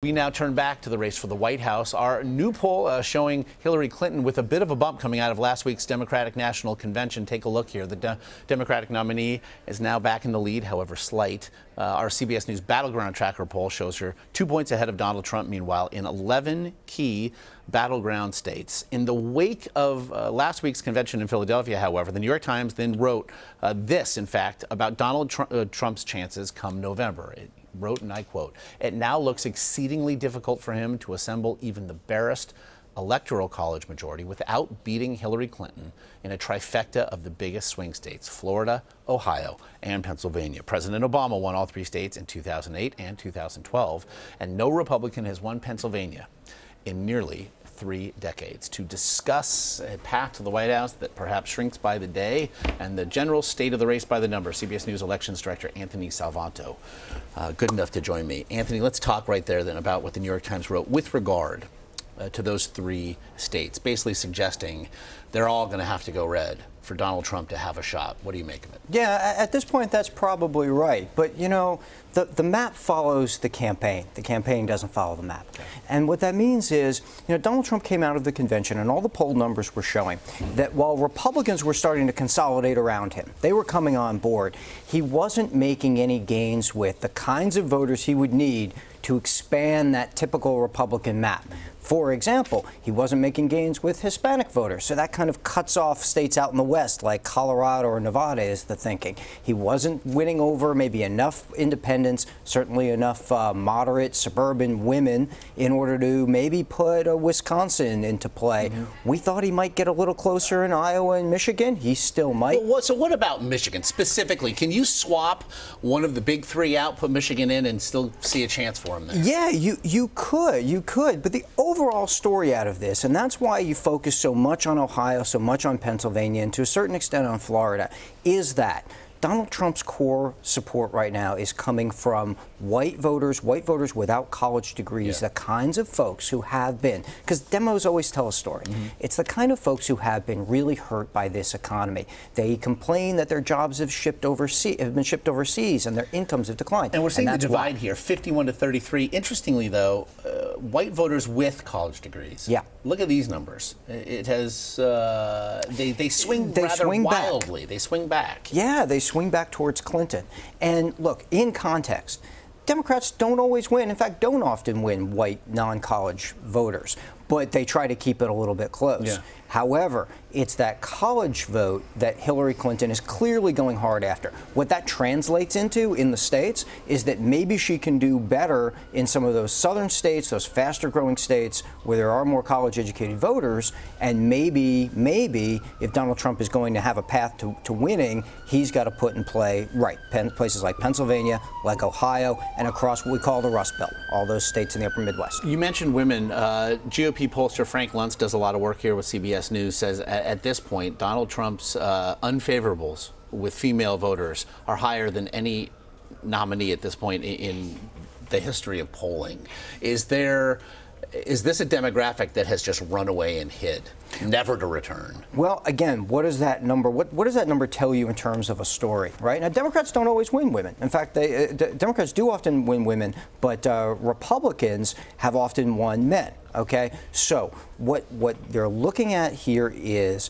We now turn back to the race for the White House. Our new poll showing Hillary Clinton with a bit of a bump coming out of last week's Democratic National Convention. Take a look here. The Democratic nominee is now back in the lead, however slight. Our CBS News Battleground Tracker poll shows her 2 points ahead of Donald Trump, meanwhile, in 11 key battleground states. In the wake of last week's convention in Philadelphia, however, the New York Times then wrote this, in fact, about Donald Trump's chances come November. It wrote, and I quote, "It now looks exceedingly difficult for him to assemble even the barest electoral college majority without beating Hillary Clinton in a trifecta of the biggest swing states, Florida, Ohio, and Pennsylvania. President Obama won all three states in 2008 and 2012, and no Republican has won Pennsylvania in nearly 3 decades." To discuss a path to the White House that perhaps shrinks by the day and the general state of the race by the number, CBS News Elections Director Anthony Salvanto, good enough to join me. Anthony, let's talk right there then about what the New York Times wrote with regard to those 3 states, basically suggesting they're all going to have to go red for Donald Trump to have a shot. What do you make of it? Yeah, at this point, that's probably right. But, you know, the map follows the campaign. The campaign doesn't follow the map. Okay. And what that means is, you know, Donald Trump came out of the convention and all the poll numbers were showing that while Republicans were starting to consolidate around him, they were coming on board, he wasn't making any gains with the kinds of voters he would need to expand that typical Republican map. For example, he wasn't making gains with Hispanic voters, so that kind of cuts off states out in the West like Colorado or Nevada is the thinking. He wasn't winning over maybe enough independents, certainly enough moderate suburban women in order to maybe put Wisconsin into play. We thought he might get a little closer in Iowa and Michigan. He still might. Well, so what about Michigan specifically? Can you swap one of the big 3 out, put Michigan in, and still see a chance for him there? Yeah, you could. But the overall story out of this, and that's why you focus so much on Ohio, so much on Pennsylvania, and to a certain extent on Florida, is that Donald Trump's core support right now is coming from white voters without college degrees, the kinds of folks who have been, because demos always tell a story. It's the kind of folks who have been really hurt by this economy. They complain that their jobs have been shipped overseas and their incomes have declined. And we're seeing the divide here, 51 to 33. Interestingly, though, white voters with college degrees. Yeah. Look at these numbers. It has, they swing wildly. They swing back. Yeah, they swing back towards Clinton. And look, in context, Democrats don't always win. In fact, don't often win white non-college voters, but they try to keep it a little bit close. Yeah. However, it's that college vote that Hillary Clinton is clearly going hard after. What that translates into in the states is that maybe she can do better in some of those southern states, those faster growing states where there are more college educated voters, and maybe if Donald Trump is going to have a path to winning, he's got to put in play places like Pennsylvania, like Ohio, and across what we call the Rust Belt, all those states in the upper Midwest. You mentioned women. GOP pollster Frank Luntz does a lot of work here with CBS News, says at this point, Donald Trump's unfavorables with female voters are higher than any nominee at this point in the history of polling. Is this a demographic that has just run away and hid, never to return? Well, again, what does that number tell you in terms of a story, right? Now, Democrats don't always win women. In fact, Democrats do often win women, but Republicans have often won men. Okay, so what they're looking at here is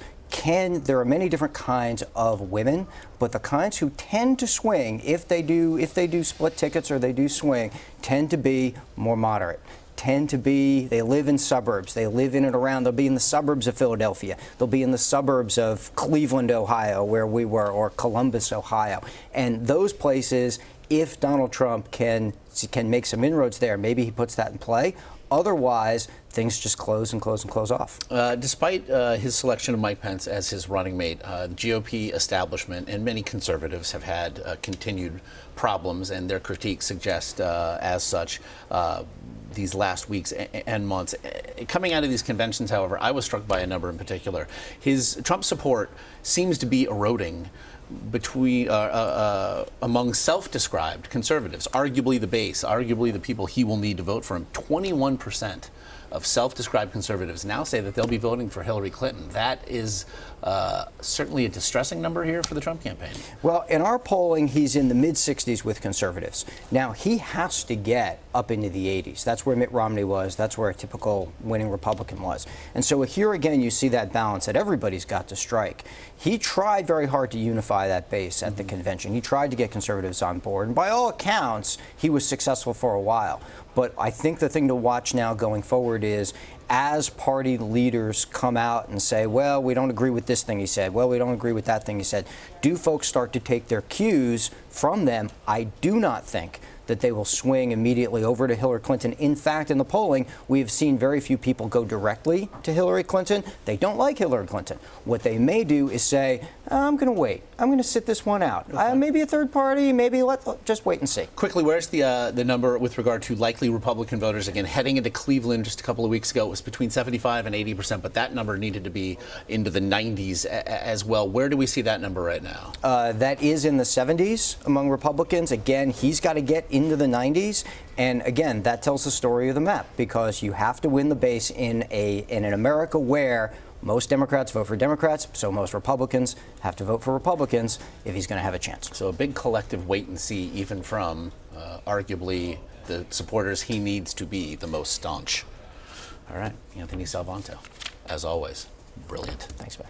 there are many different kinds of women, but the kinds who tend to swing, if they do split tickets or they do swing, tend to be more moderate. They live in suburbs. They live in and around. They'll be in the suburbs of Philadelphia. They'll be in the suburbs of Cleveland, Ohio, where we were, or Columbus, Ohio. And those places, if Donald Trump can make some inroads there, maybe he puts that in play. Otherwise, things just close and close and close off. Despite his selection of Mike Pence as his running mate, GOP establishment and many conservatives have had continued problems, and their critiques suggest as such these last weeks and months. Coming out of these conventions, however, I was struck by a number in particular. His Trump support seems to be eroding between among self-described conservatives, arguably the base, arguably the people he will need to vote for him, 21% of self-described conservatives now say that they'll be voting for Hillary Clinton. That is certainly a distressing number here for the Trump campaign. Well, in our polling, he's in the mid-60s with conservatives. Now, he has to get up into the 80s. That's where Mitt Romney was. That's where a typical winning Republican was. And so here again, you see that balance that everybody's got to strike. He tried very hard to unify that base at the convention. He tried to get conservatives on board. And by all accounts, he was successful for a while. But I think the thing to watch now going forward is as party leaders come out and say, well, we don't agree with this thing he said, well, we don't agree with that thing he said, do folks start to take their cues from them? I do not think that they will swing immediately over to Hillary Clinton. In fact, in the polling, we have seen very few people go directly to Hillary Clinton. They don't like Hillary Clinton. What they may do is say, I'm going to wait. I'm going to sit this one out. Okay. Maybe a third party, maybe let's just wait and see. Quickly, where's the number with regard to likely Republican voters? Again, heading into Cleveland just a couple of weeks ago, it was between 75 and 80%, but that number needed to be into the 90s as well. Where do we see that number right now? That is in the 70s among Republicans. Again, he's got to get into the 90s. And again, that tells the story of the map, because you have to win the base in an America where most Democrats vote for Democrats, so most Republicans have to vote for Republicans if he's going to have a chance. So a big collective wait and see, even from arguably the supporters he needs to be the most staunch. All right, Anthony Salvanto, as always, brilliant. Thanks, man.